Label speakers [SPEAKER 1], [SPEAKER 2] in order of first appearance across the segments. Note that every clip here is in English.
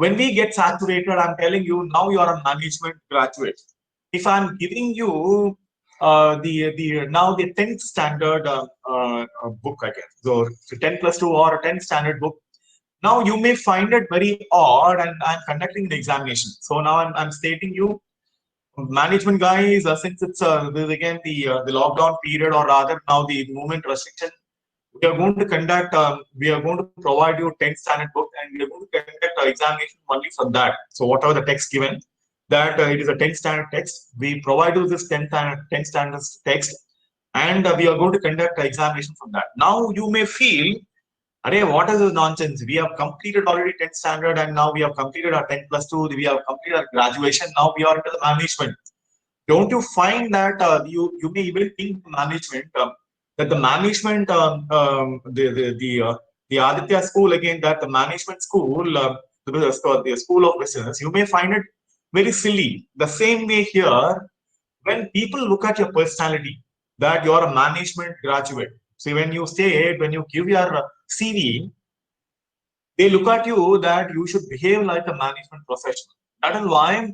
[SPEAKER 1] When we get saturated, I'm telling you, now you are a management graduate. If I'm giving you now the 10th standard book again, so 10 plus 2 or a 10th standard book, now you may find it very odd, and I'm conducting the examination. So now I'm stating you, management guys, since it's this is again the lockdown period, or rather now the movement restriction, we are going to conduct, we are going to provide you 10th standard book, and we are going to conduct examination only for that. So whatever the text given, that it is a 10th standard text, we provide you this 10th standard text, and we are going to conduct examination from that. Now you may feel, Arey, what is this nonsense? We have completed already 10th standard, and now we have completed our 10 plus 2, we have completed our graduation, now we are into the management. Don't you find that you may even think management, that the management, the Aditya school again, that the management school, the school of business, you may find it very silly. The same way here, when people look at your personality, that you are a management graduate. See, when you say, when you give your CV, they look at you that you should behave like a management professional. That is why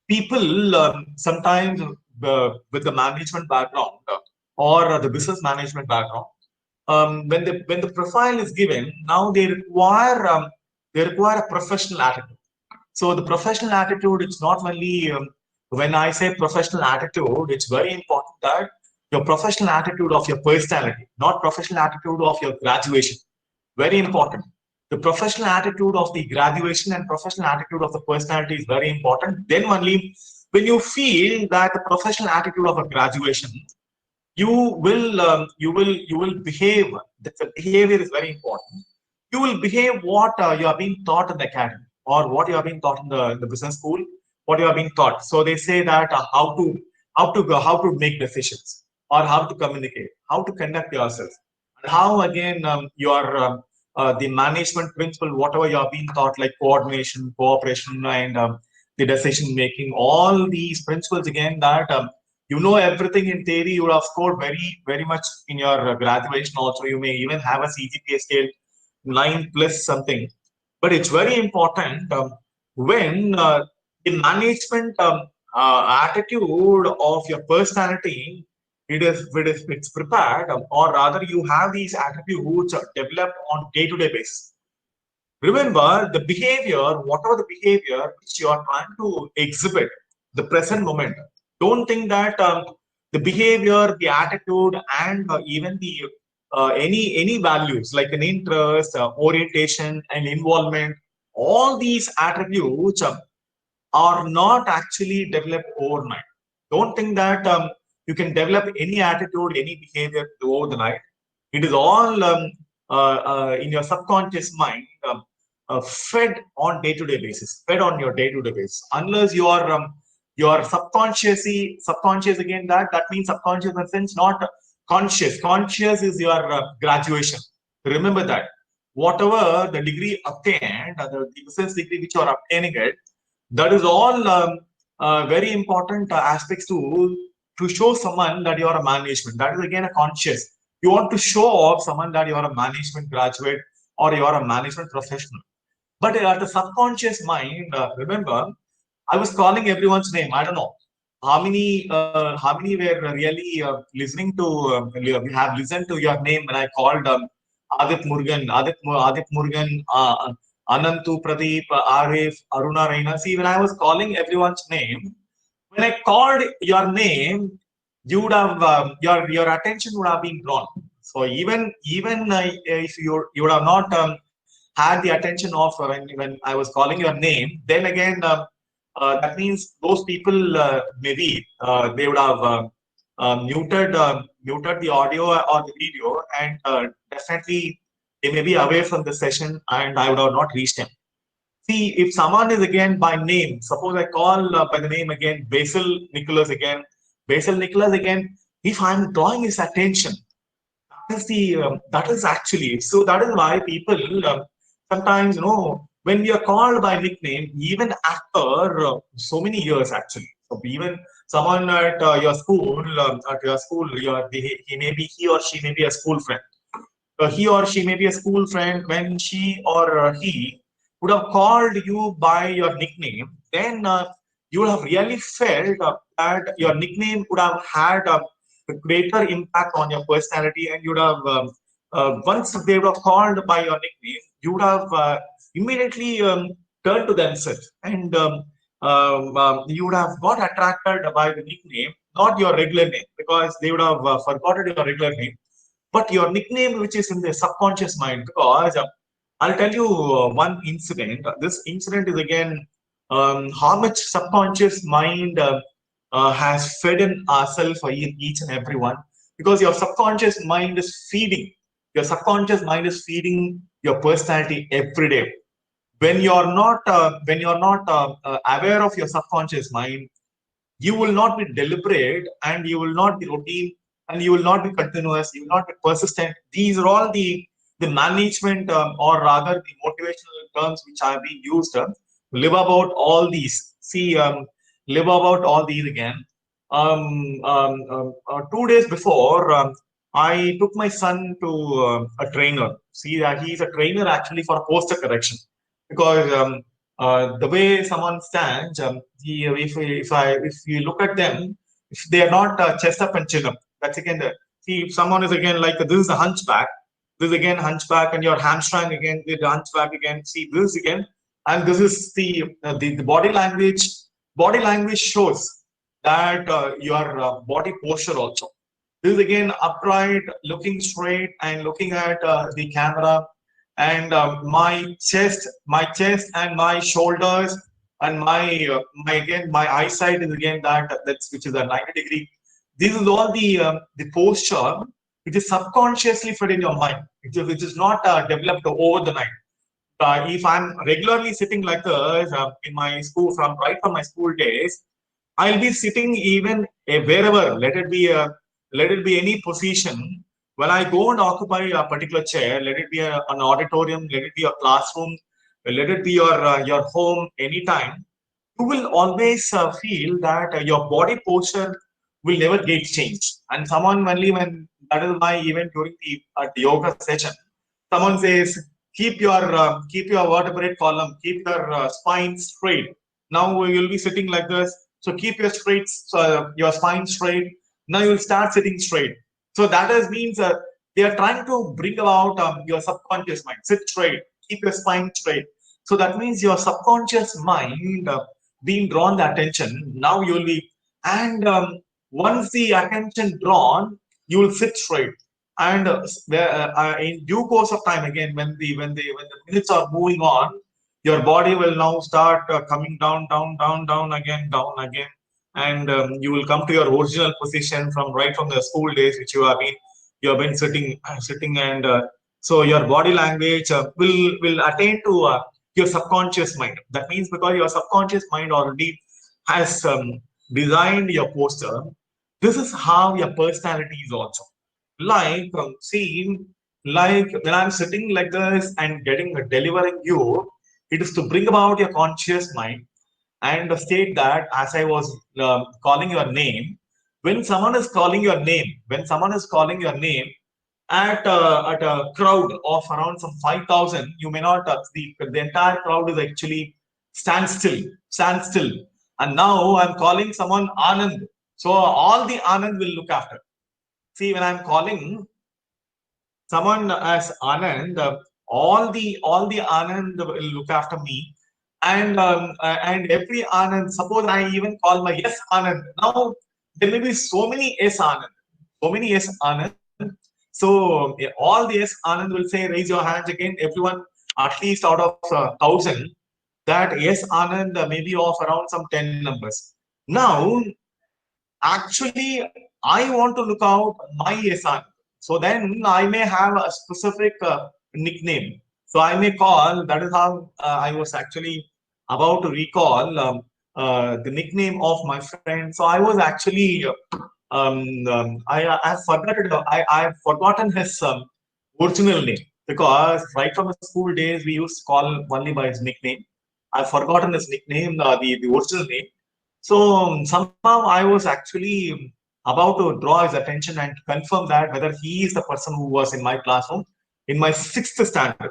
[SPEAKER 1] people sometimes with the management background or the business management background, when the profile is given, now they require a professional attitude. So the professional attitude, it's not only when I say professional attitude, it's very important that your professional attitude of your personality, not professional attitude of your graduation. Very important. The professional attitude of the graduation and professional attitude of the personality is very important. Then only when you feel that the professional attitude of a graduation, you will behave. The behavior is very important. You will behave what you are being taught in the academy, or what you are being taught in the business school, what you are being taught. So they say that how to make decisions, or how to communicate, how to conduct yourself, and how again the management principle, whatever you are being taught, like coordination, cooperation, and the decision making, all these principles again, that you know everything in theory, you would have scored very much in your graduation also. You may even have a CGPA scale 9 plus something. But it's very important when the management attitude of your personality, it's prepared, or rather you have these attributes developed on day-to-day basis. Remember the behavior, whatever the behavior which you are trying to exhibit, the present moment. Don't think that the behavior, the attitude, and even the any values like an interest, orientation, and involvement. All these attributes are not actually developed overnight. Don't think that you can develop any attitude, any behavior over the night. It is all in your subconscious mind, fed on day-to-day basis, fed on your day-to-day basis. Unless you are subconscious again, that means subconscious in the sense not conscious. Conscious is your graduation. Remember that. Whatever the degree obtained, the business degree which you are obtaining it, that is all very important aspects to show someone that you are a management. That is again a conscious. You want to show off someone that you are a management graduate or you are a management professional. But at the subconscious mind, remember, I was calling everyone's name. I don't know how many were really listening to have listened to your name when I called Adit Murugan, Adit Murugan, Anantu, Pradeep, Arif, Aruna, Raina. See, when I was calling everyone's name, when I called your name, you would have your attention would have been drawn. So even if you would have not had the attention of when I was calling your name, then again that means those people maybe they would have muted the audio or the video, and definitely they may be away from the session, and I would have not reached him. See, if someone is again by name, suppose I call by the name again, Basil Nicholas again, if I'm drawing his attention, that is actually, so that is why people sometimes, when we are called by nickname, even after so many years actually. So even someone at your school, he or she may be a school friend. He or she may be a school friend when she or he would have called you by your nickname, then you would have really felt that your nickname would have had a greater impact on your personality, and you would have once they would have called by your nickname, you would have immediately turned to themselves, and you would have got attracted by the nickname, not your regular name, because they would have forgotten your regular name, but your nickname, which is in the subconscious mind. Because I'll tell you one incident. This incident is again how much subconscious mind has fed in ourselves for each and everyone. Because your subconscious mind is feeding. Your subconscious mind is feeding your personality every day. When you're not aware of your subconscious mind, you will not be deliberate, and you will not be routine, and you will not be continuous, you will not be persistent. These are all the management or rather the motivational terms which are being used. Live about all these. See, live about all these again. 2 days before, I took my son to a trainer. See, he's a trainer actually for posture correction, because the way someone stands, if you look at them, if they are not chest up and chin up, that's again the, see, if someone is again like this is a hunchback, this is again hunchback, and your hamstring again the hunchback again. See, this again, and this is the body language. Body language shows that your body posture also. This is again upright, looking straight, and looking at the camera, and my chest and my shoulders, and my eyesight is again that's which is a 90-degree. This is all the posture which is subconsciously fed in your mind, which is not developed over the night. If I'm regularly sitting like this in my school, from my school days, I'll be sitting even wherever, let it be any position. When I go and occupy a particular chair, let it be an auditorium, let it be a classroom, let it be your home, anytime, you will always feel that your body posture will never get changed. And someone only when that is my even during the yoga session, someone says keep your vertebrate column, keep your spine straight. Now we will be sitting like this, so keep your spine straight. Now you will start sitting straight. So that is means they are trying to bring about your subconscious mind. Sit straight, keep your spine straight. So that means your subconscious mind being drawn the attention. Now you will be, and once the attention drawn, you will sit straight. And in due course of time, again, when the minutes are moving on, your body will now start coming down, down, down, down again, and you will come to your original position from right from the school days, which you have been sitting, and so your body language will attain to your subconscious mind. That means because your subconscious mind already has designed your posture, this is how your personality is also. Like see, like when I'm sitting like this and delivering you, it is to bring about your conscious mind and state that as I was calling your name, when someone is calling your name at a crowd of around some 5,000, you may not the entire crowd is actually stand still. And now I'm calling someone Anand, so all the Anand will look after. See, when I'm calling someone as Anand, all the Anand will look after me, and every Anand. Suppose I even call my yes Anand. Now there may be so many yes Anand, so many yes Anand. So all the yes Anand will say, raise your hands again. Everyone, at least out of 1,000, that yes Anand maybe of around some 10 numbers. Now actually I want to look out my yes Anand. So then I may have a specific nickname. So I may call. That is how I was actually about to recall the nickname of my friend. So I was actually I've forgotten his original name, because right from the school days we used to call only by his nickname. I've forgotten his nickname, the original name. So somehow I was actually about to draw his attention and confirm that whether he is the person who was in my classroom in my sixth standard.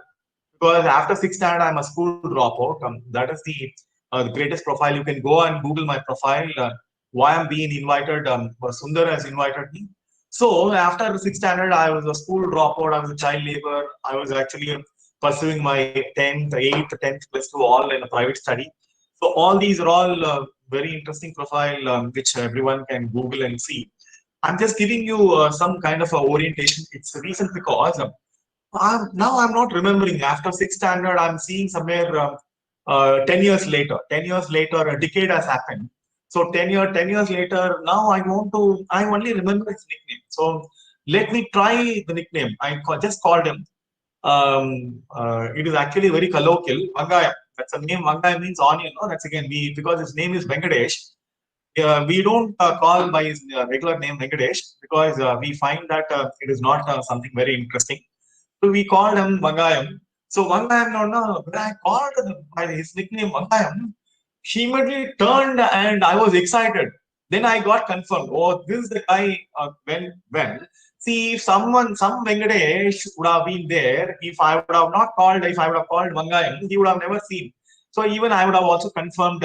[SPEAKER 1] because after sixth standard I'm a school dropout. That is the greatest profile. You can go and Google my profile. Why I'm being invited? Sundar has invited me. So after sixth standard, I was a school dropout. I was a child labor. I was actually pursuing my 10th, 8th, 10th plus 2 all in a private study. So all these are all very interesting profile which everyone can Google and see. I'm just giving you some kind of a orientation. It's recent because now I'm not remembering. After sixth standard, I'm seeing somewhere 10 years later. 10 years later, a decade has happened. So 10 years later, now I only remember his nickname. So let me try the nickname. Just called him. It is actually very colloquial. Vangaya. That's a name. Vangaya means onion. No? That's again, because his name is Venkatesh. We don't call by his regular name Venkatesh because we find that it is not something very interesting. So we called him Vangayam. So Vangayam, no, when I called by his nickname Vangayam, he immediately turned and I was excited. Then I got confirmed. Oh, this is the guy. When see if some Venkatesh would have been there, if I would have not called, if I would have called Vangayam, he would have never seen. So even I would have also confirmed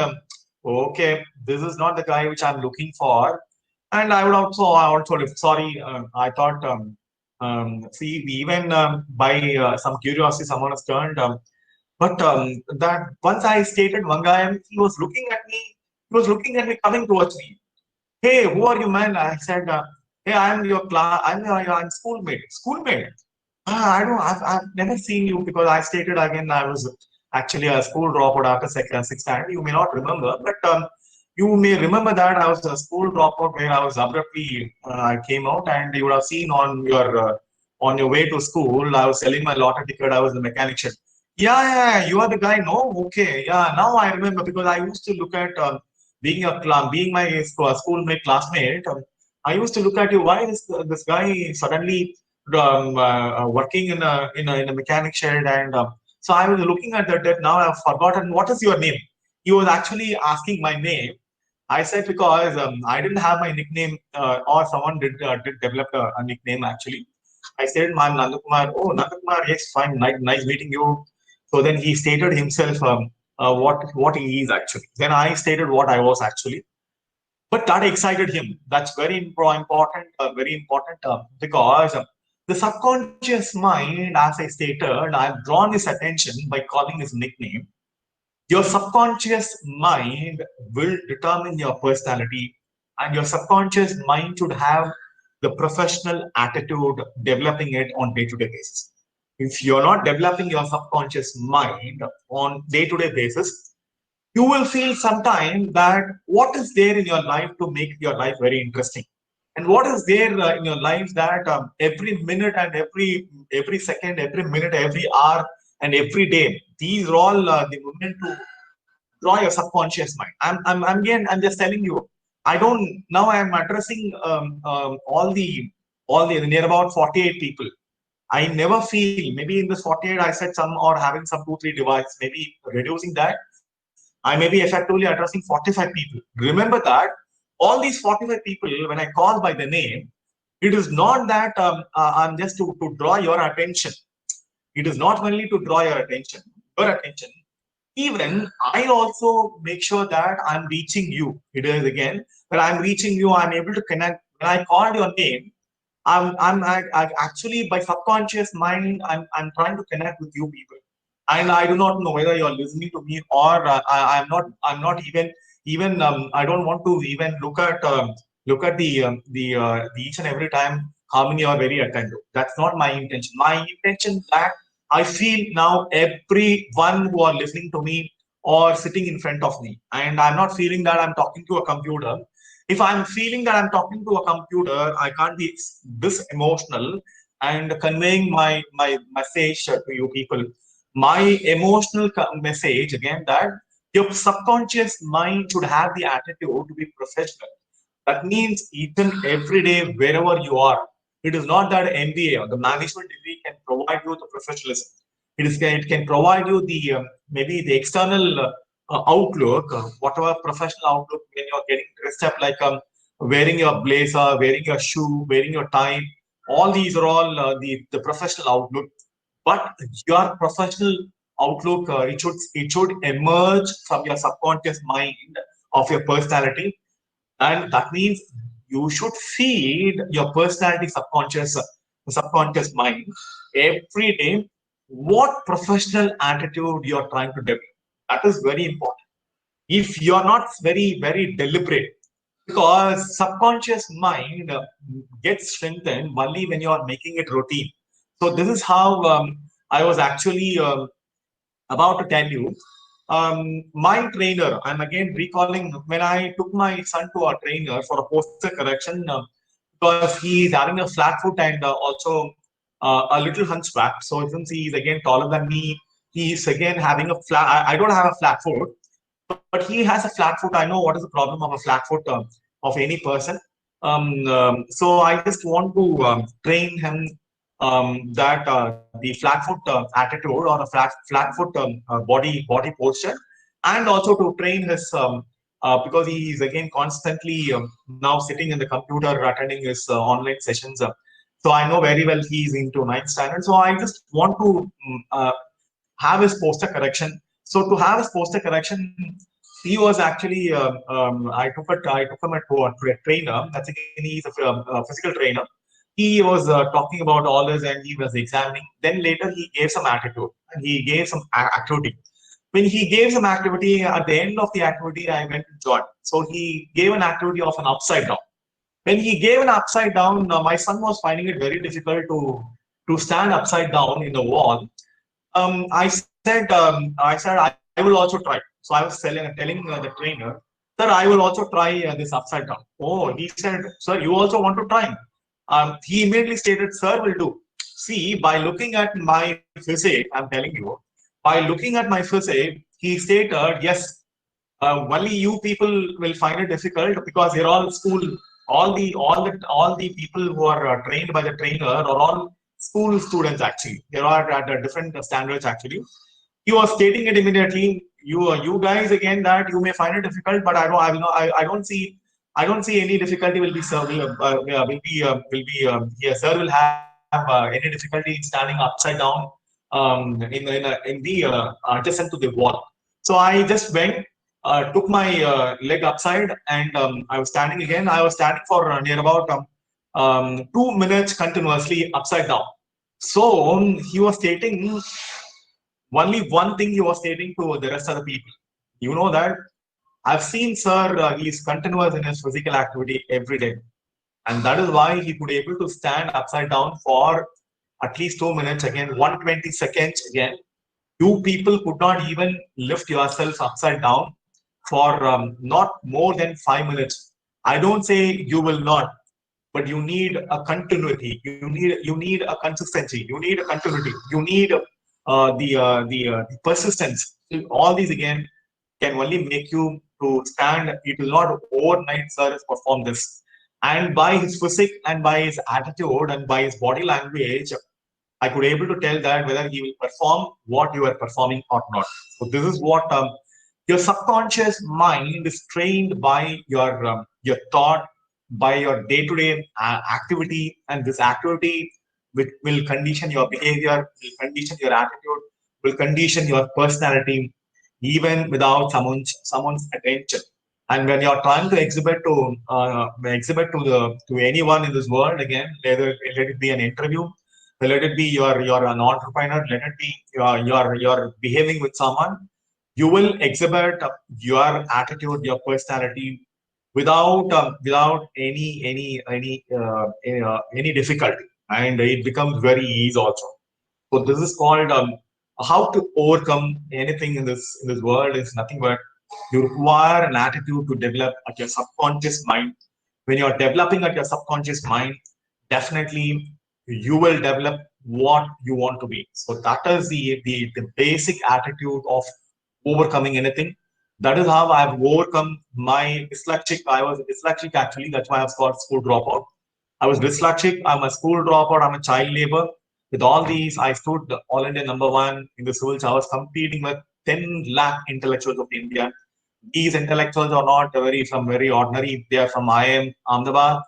[SPEAKER 1] okay, this is not the guy which I'm looking for. And I would also sorry, I thought see, even by some curiosity, someone has turned. But that once I stated Vangayam, he was looking at me. He was looking at me, coming towards me. Hey, who are you, man? I said, hey, I'm your class. I'm schoolmate. Schoolmate. I don't. I've never seen you because I stated again. I was actually a school dropout after second, sixth standard. You may not remember, but you may remember that I was a school dropout where I was abruptly I came out, and you would have seen on your way to school. I was selling my lottery ticket. I was the mechanic shed. Yeah, you are the guy. No, okay, yeah. Now I remember because I used to look at being my schoolmate classmate. I used to look at you. Why is this guy suddenly working in a mechanic shed? And so I was looking at that. Now I've forgotten what is your name. He was actually asking my name. I said because I didn't have my nickname, or someone did develop a nickname actually. I said, "I'm Nandakumar." Oh, Nandakumar, yes, fine, nice meeting you. So then he stated himself what he is actually. Then I stated what I was actually. But that excited him. That's very important because the subconscious mind, as I stated, I've drawn his attention by calling his nickname. Your subconscious mind will determine your personality, and your subconscious mind should have the professional attitude, developing it on day-to-day basis. If you're not developing your subconscious mind on day-to-day basis, you will feel sometime that what is there in your life to make your life very interesting, and what is there in your life that every minute and every second, every minute, every hour, and every day, these are all the moment to draw your subconscious mind. I'm just telling you. I don't now. I'm addressing all the near about 48 people. I never feel, maybe in this 48 I said some or having some 2 3 devices, maybe reducing that. I may be effectively addressing 45 people. Remember that all these 45 people, when I call by the name, it is not that I'm just to draw your attention. It is not only to draw your attention. Even I also make sure that I'm reaching you. It is again, when I'm reaching you, I'm able to connect. When I called your name, I actually by subconscious mind, I'm trying to connect with you people, and I do not know whether you're listening to me or I'm not even I don't want to even look at the each and every time how many are very attentive. That's not my intention. My intention that I feel now everyone who are listening to me or sitting in front of me, and I'm not feeling that I'm talking to a computer. If I'm feeling that I'm talking to a computer, I can't be this emotional and conveying my message to you people. My emotional message again, that your subconscious mind should have the attitude to be professional. That means each and every day, wherever you are, it is not that MBA or the management degree can provide you the professionalism. It can provide you the maybe the external outlook, whatever professional outlook when you're getting dressed up like wearing your blazer, wearing your shoe, wearing your tie. All these are all the professional outlook. but your professional outlook, it should emerge from your subconscious mind of your personality, and that means you should feed your personality subconscious mind every day what professional attitude you're trying to develop. That is very important. If you're not very deliberate, because subconscious mind gets strengthened only when you are making it routine. So this is how I was actually about to tell you. My trainer, I'm again recalling when I took my son to a trainer for a posture correction, because he is having a flat foot and also a little hunchback. So since he is again taller than me, he is again having a flat. I don't have a flat foot, but he has a flat foot. I know what is the problem of a flat foot of any person. So I just want to train him that the flat foot attitude or a flat foot body posture, and also to train his because he is again constantly now sitting in the computer attending his online sessions. So I know very well he is into ninth standard. So I just want to have his posture correction. So to have his posture correction, he was actually I took him to a trainer. That's again he's a physical trainer. He was talking about all this and he was examining. Then later he gave some attitude and he gave some activity. When he gave some activity, at the end of the activity, I went to join. So he gave an activity of an upside down. When he gave an upside down, my son was finding it very difficult to stand upside down in the wall. I said, I will also try. So I was telling the trainer, sir, I will also try this upside down. Oh, he said, sir, you also want to try? He immediately stated, sir, will do. See, by looking at my physique, I'm telling you, by looking at my physique, he stated, yes, only you people will find it difficult because you're all school, all the people who are trained by the trainer are all school students actually. They are at different standards actually. He was stating it immediately. You guys again that you may find it difficult, but I don't see any difficulty will be sir yes, sir will have any difficulty in standing upside down in the adjacent to the wall. So I just went, took my leg upside, and I was standing again. I was standing for near about 2 minutes continuously upside down. So he was stating only one thing he was stating to the rest of the people. You know that I've seen sir, he is continuous in his physical activity every day. And that is why he could able to stand upside down for at least 2 minutes again, 120 seconds again. You people could not even lift yourself upside down for not more than 5 minutes. I don't say you will not, but you need a continuity. You need a consistency. You need a continuity. You need the persistence. All these again can only make you to stand. It will not overnight, sir, perform this. And by his physique and by his attitude and by his body language, I could able to tell that whether he will perform what you are performing or not. So this is what your subconscious mind is trained by your thought, by your day-to-day activity, and this activity which will condition your behavior, will condition your attitude, will condition your personality, even without someone's attention. And when you're trying to exhibit to anyone in this world, again, let it be an interview, let it be you're an entrepreneur, let it be you're behaving with someone, you will exhibit your attitude, your personality without any difficulty, and it becomes very easy also. So this is called how to overcome anything in this world is nothing but you require an attitude to develop at your subconscious mind. When you're developing at your subconscious mind, definitely you will develop what you want to be. So that is the basic attitude of overcoming anything. That is how I've overcome my dyslexic. I was dyslexic actually. That's why I've got school dropout. I was dyslexic. I'm a school dropout. I'm a child labor. With all these, I stood all India #1 in the schools. I was competing with 10 lakh intellectuals of India. These intellectuals are not very ordinary. They are from IIM Ahmedabad.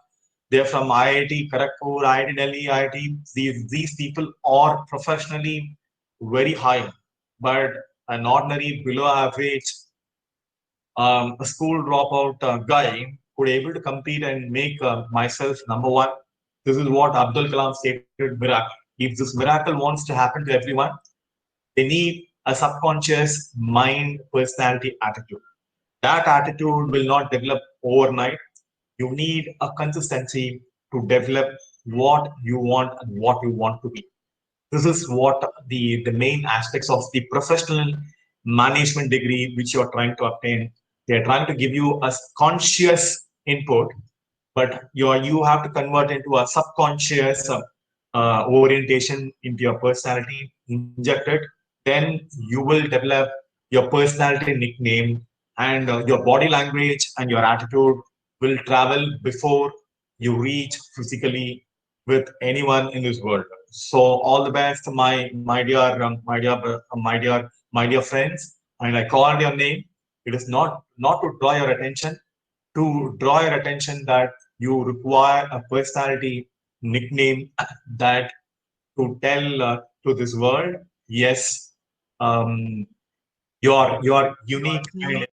[SPEAKER 1] They're from IIT Kharagpur, IIT Delhi, IIT. These people are professionally very high, but an ordinary below average a school dropout guy could able to compete and make myself number one. This is what Abdul Kalam stated, miracle. If this miracle wants to happen to everyone, they need a subconscious mind, personality, attitude. That attitude will not develop overnight. You need a consistency to develop what you want and what you want to be. This is what the main aspects of the professional management degree which you're trying to obtain. They're trying to give you a conscious input, but you have to convert into a subconscious orientation into your personality, inject it. Then you will develop your personality nickname, and your body language and your attitude will travel before you reach physically with anyone in this world. So all the best, my dear friends. And I called your name. It is not to draw your attention, to draw your attention that you require a personality nickname that to tell to this world, yes, um, you are unique and